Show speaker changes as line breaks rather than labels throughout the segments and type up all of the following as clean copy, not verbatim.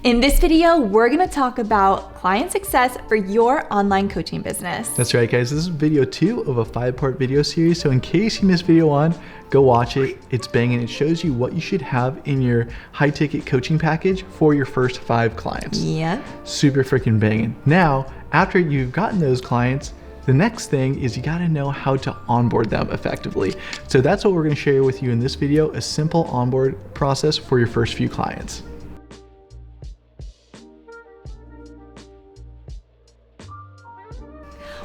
In this video, we're gonna talk about client success for your online coaching business.
That's right, guys. This is video 2 of a 5-part video series. So in case you missed video 1, go watch it. It's banging. It shows you what you should have in your high-ticket coaching package for your first 5 clients.
Yeah.
Super freaking banging. Now, after you've gotten those clients, the next thing is you gotta know how to onboard them effectively. So that's what we're gonna share with you in this video, a simple onboard process for your first few clients.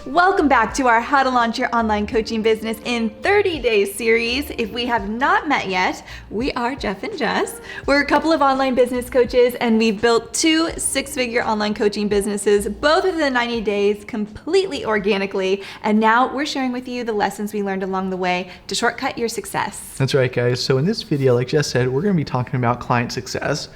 Welcome back to our How to Launch Your Online Coaching Business in 30 Days series. If we have not met yet, we are Jeff and Jess. We're a couple of online business coaches and we've built 2 6-figure online coaching businesses, both within 90 days, completely organically. And now we're sharing with you the lessons we learned along the way to shortcut your success.
That's right, guys. So in this video, like Jess said, we're gonna be talking about client success,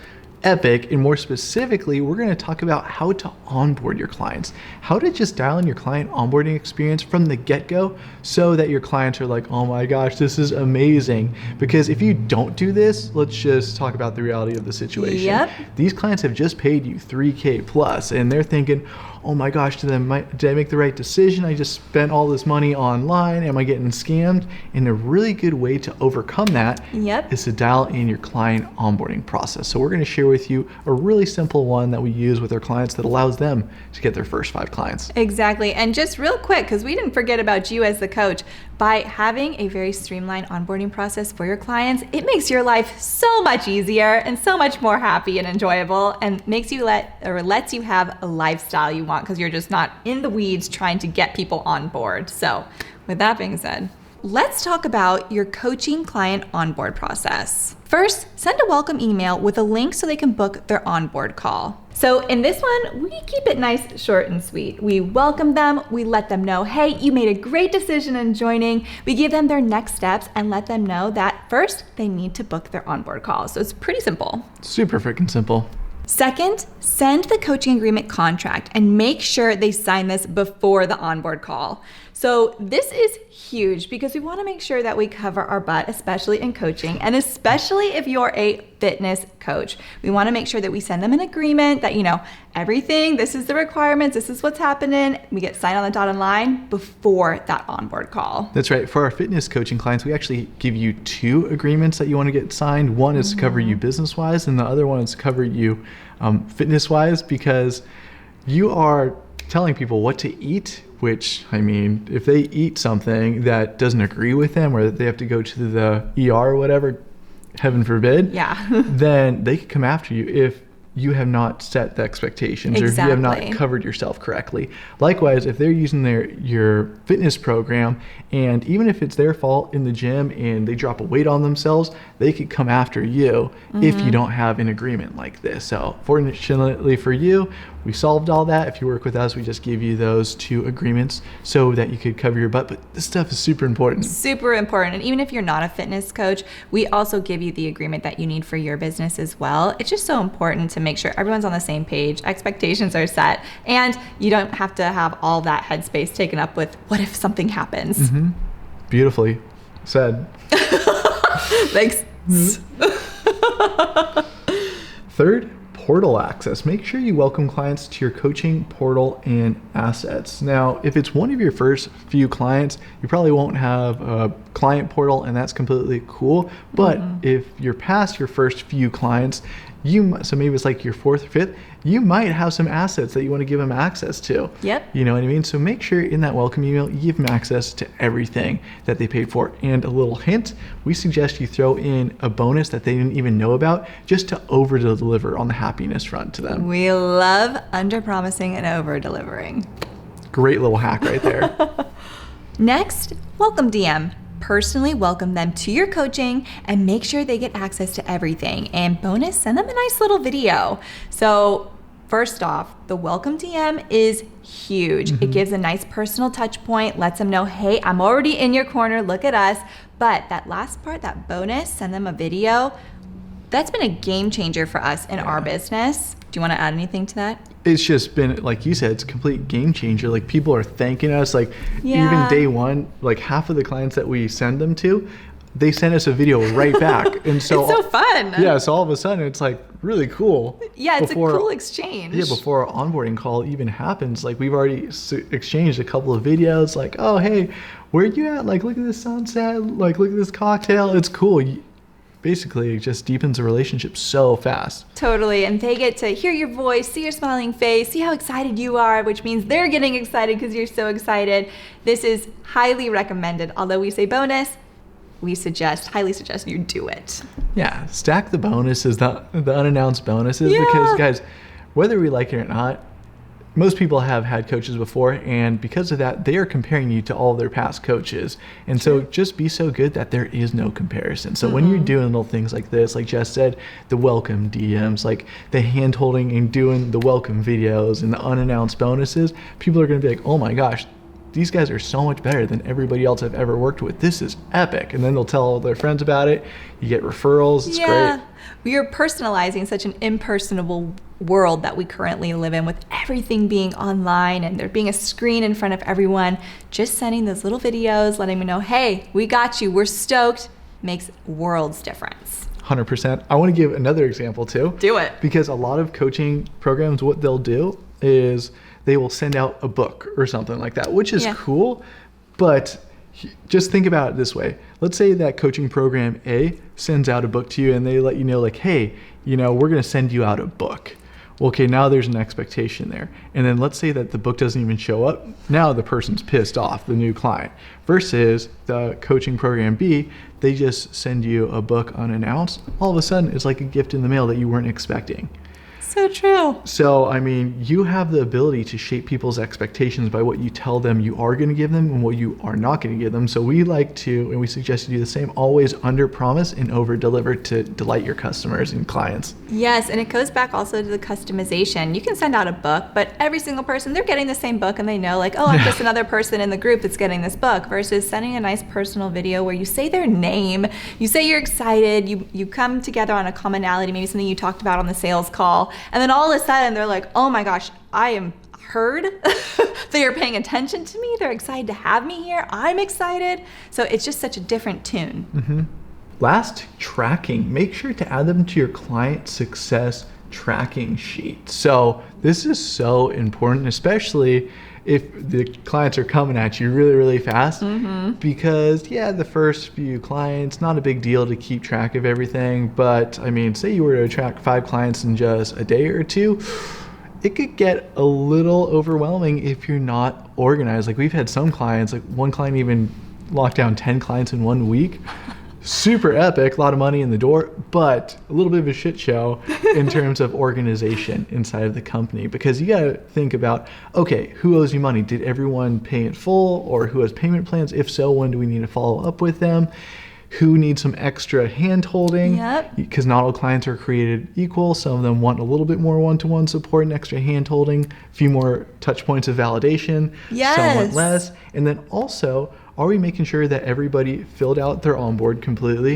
epic, and more specifically, we're going to talk about how to onboard your clients, how to just dial in your client onboarding experience from the get-go so that your clients are like, oh my gosh, this is amazing. Because if you don't do this, let's just talk about the reality of the situation.
Yep.
These clients have just paid you $3K plus and they're thinking, oh my gosh, did I make the right decision? I just spent all this money online. Am I getting scammed? And a really good way to overcome that is to dial in your client onboarding process. So we're going to share with you a really simple one that we use with our clients that allows them to get their first 5 clients.
Exactly. And just real quick, because we didn't forget about you as the coach, by having a very streamlined onboarding process for your clients, it makes your life so much easier and so much more happy and enjoyable, and lets you have a lifestyle you want because you're just not in the weeds trying to get people on board. So with that being said, let's talk about your coaching client onboard process. First, send a welcome email with a link so they can book their onboard call. So in this one, we keep it nice, short, and sweet. We welcome them, we let them know, hey, you made a great decision in joining. We give them their next steps and let them know that first, they need to book their onboard call. So it's pretty simple.
Super freaking simple.
Second, send the coaching agreement contract and make sure they sign this before the onboard call. So this is huge because we want to make sure that we cover our butt, especially in coaching, and especially if you're a fitness coach. We want to make sure that we send them an agreement that, everything, this is the requirements, this is what's happening. We get signed on the dotted line before that onboard call.
That's right. For our fitness coaching clients, we actually give you 2 agreements that you want to get signed. One is to cover you business-wise, and the other one is to cover you fitness-wise, because you are telling people what to eat, which, if they eat something that doesn't agree with them or that they have to go to the ER or whatever, heaven forbid, then they could come after you if you have not set the expectations or if you have not covered yourself correctly. Likewise, if they're using your fitness program, and even if it's their fault in the gym and they drop a weight on themselves, they could come after you if you don't have an agreement like this. So fortunately for you, we solved all that. If you work with us, we just give you those 2 agreements so that you could cover your butt. But this stuff is super important.
Super important. And even if you're not a fitness coach, we also give you the agreement that you need for your business as well. It's just so important to make sure everyone's on the same page, expectations are set, and you don't have to have all that headspace taken up with what if something happens.
Beautifully said.
Thanks.
Third, portal access. Make sure you welcome clients to your coaching portal and assets. Now, if it's one of your first few clients, you probably won't have a client portal, and that's completely cool. But if you're past your first few clients, so maybe it's like your 4th or 5th, you might have some assets that you want to give them access to.
Yep.
You know what I mean? So make sure in that welcome email, you give them access to everything that they paid for. And a little hint, we suggest you throw in a bonus that they didn't even know about just to over deliver on the happiness front to them.
We love under promising and over delivering.
Great little hack right there.
Next, welcome DM. Personally welcome them to your coaching and make sure they get access to everything. And bonus, send them a nice little video. So first off, the welcome DM is huge. It gives a nice personal touch point, lets them know, hey, I'm already in your corner, look at us. But that last part, that bonus, send them a video, that's been a game changer for us in our business. Do you want to add anything to that?
It's just been, like you said, it's a complete game changer. Like, people are thanking us. Like, even day one, like half of the clients that we send them to, they send us a video right back. And so
it's so fun.
Yeah, so all of a sudden it's like really cool.
Yeah, it's a cool exchange.
Yeah, before our onboarding call even happens, like we've already exchanged a couple of videos like, oh, hey, where you at? Like, look at this sunset. Like, look at this cocktail. It's cool. Basically, it just deepens the relationship so fast.
Totally. And they get to hear your voice, see your smiling face, see how excited you are, which means they're getting excited because you're so excited. This is highly recommended. Although we say bonus, we highly suggest you do it.
Yeah, stack the bonuses, the unannounced bonuses, because guys, whether we like it or not, most people have had coaches before, and because of that, they are comparing you to all their past coaches. And so just be so good that there is no comparison. So when you're doing little things like this, like Jess said, the welcome DMs, like the hand holding and doing the welcome videos and the unannounced bonuses, people are going to be like, oh my gosh, these guys are so much better than everybody else I've ever worked with. This is epic. And then they'll tell all their friends about it. You get referrals. It's great.
We are personalizing such an impersonable world that we currently live in, with everything being online and there being a screen in front of everyone. Just sending those little videos, letting me know, hey, we got you. We're stoked. Makes worlds difference.
100%. I want to give another example too.
Do it.
Because a lot of coaching programs, what they'll do is they will send out a book or something like that, which is cool. But just think about it this way. Let's say that coaching program A sends out a book to you and they let you know, like, hey, we're going to send you out a book. Well, okay, now there's an expectation there. And then let's say that the book doesn't even show up. Now the person's pissed off, the new client. Versus the coaching program B, they just send you a book unannounced. All of a sudden, it's like a gift in the mail that you weren't expecting.
So true.
So, I mean, you have the ability to shape people's expectations by what you tell them you are going to give them and what you are not going to give them. So we like to, and we suggest you do the same, always under promise and over deliver to delight your customers and clients.
Yes, and it goes back also to the customization. You can send out a book, but every single person, they're getting the same book and they know, like, oh, I'm just another person in the group that's getting this book, versus sending a nice personal video where you say their name, you say you're excited, you come together on a commonality, maybe something you talked about on the sales call. And then all of a sudden they're like, oh my gosh, I am heard. They are paying attention to me. They're excited to have me here. I'm excited. So it's just such a different tune.
Mm-hmm. Last, tracking. Make sure to add them to your client success tracking sheet. So this is so important, especially if the clients are coming at you really, really fast, because the first few clients, not a big deal to keep track of everything. But I mean, say you were to attract 5 clients in just a day or two, it could get a little overwhelming if you're not organized. Like we've had some clients, like one client even locked down 10 clients in 1 week. Super epic, a lot of money in the door, but a little bit of a shit show in terms of organization inside of the company, because you got to think about, okay, who owes you money? Did everyone pay in full, or who has payment plans? If so, when do we need to follow up with them? Who needs some extra hand holding? Because not all clients are created equal. Some of them want a little bit more one-to-one support and extra hand holding, a few more touch points of validation, some want less. And then also, are we making sure that everybody filled out their onboard completely?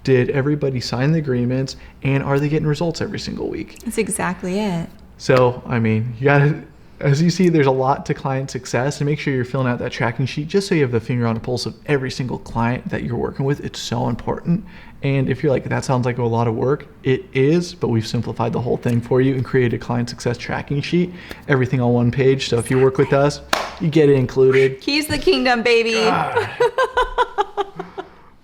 Did everybody sign the agreements? And are they getting results every single week?
That's exactly it.
So, I mean, you got to, as you see, there's a lot to client success, and make sure you're filling out that tracking sheet just so you have the finger on the pulse of every single client that you're working with. It's so important. And if you're like, that sounds like a lot of work, it is, but we've simplified the whole thing for you and created a client success tracking sheet, everything on one page. So if you work with us, you get it included.
Keys to the kingdom, baby.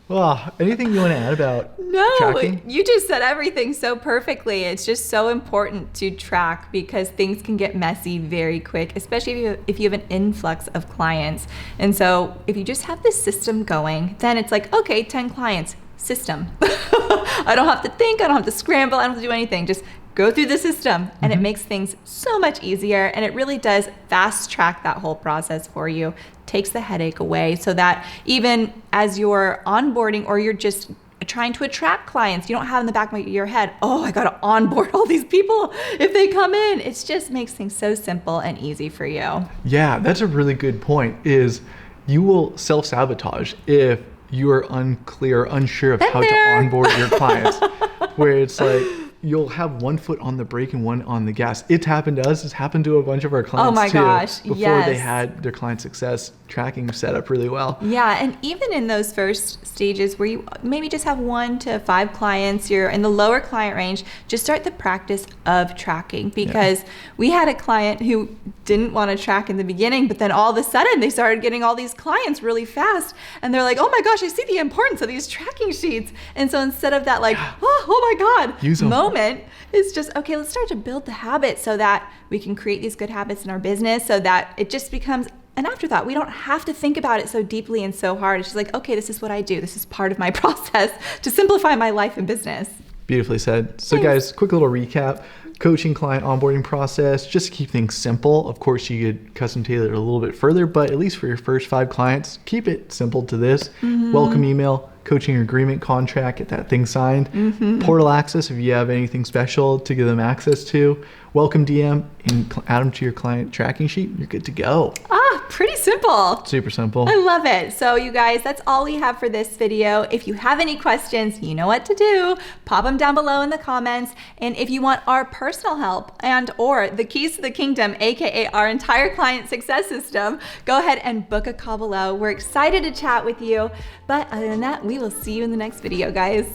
Well, anything you want to add about tracking?
You just said everything so perfectly. It's just so important to track, because things can get messy very quick, especially if you have an influx of clients. And so if you just have this system going, then it's like, okay, 10 clients, system. I don't have to think, I don't have to scramble, I don't have to do anything. Just go through the system, and it makes things so much easier, and it really does fast track that whole process for you, takes the headache away, so that even as you're onboarding or you're just trying to attract clients, you don't have in the back of your head, oh, I gotta onboard all these people if they come in. It just makes things so simple and easy for you.
Yeah, that's a really good point, is you will self-sabotage if you are unclear, unsure of how to onboard your clients, where it's like, you'll have one foot on the brake and one on the gas. It's happened to us. It's happened to a bunch of our clients
my
too.
gosh,
Before
yes.
they had their client success tracking set up really well.
Yeah, and even in those first stages where you maybe just have 1 to 5 clients, you're in the lower client range, just start the practice of tracking, because we had a client who didn't want to track in the beginning, but then all of a sudden they started getting all these clients really fast, and they're like, oh my gosh, I see the importance of these tracking sheets. And so instead of that like, oh my God,
Use 'em.
moment, it's just, okay, let's start to build the habit so that we can create these good habits in our business, so that it just becomes an afterthought. We don't have to think about it so deeply and so hard. It's just like, okay, this is what I do. This is part of my process to simplify my life and business.
Beautifully said. So
Thanks.
guys, quick little recap. Coaching client onboarding process, just to keep things simple. Of course, you could custom tailor it a little bit further, but at least for your first 5 clients, keep it simple to this. Welcome email, coaching agreement contract, get that thing signed. Portal access if you have anything special to give them access to. Welcome DM and add them to your client tracking sheet. You're good to go.
Pretty simple.
Super simple.
I love it. So you guys, that's all we have for this video. If you have any questions, you know what to do. Pop them down below in the comments. And if you want our personal help and or the keys to the kingdom, aka our entire client success system, go ahead and book a call below. We're excited to chat with you. But other than that, we will see you in the next video, guys.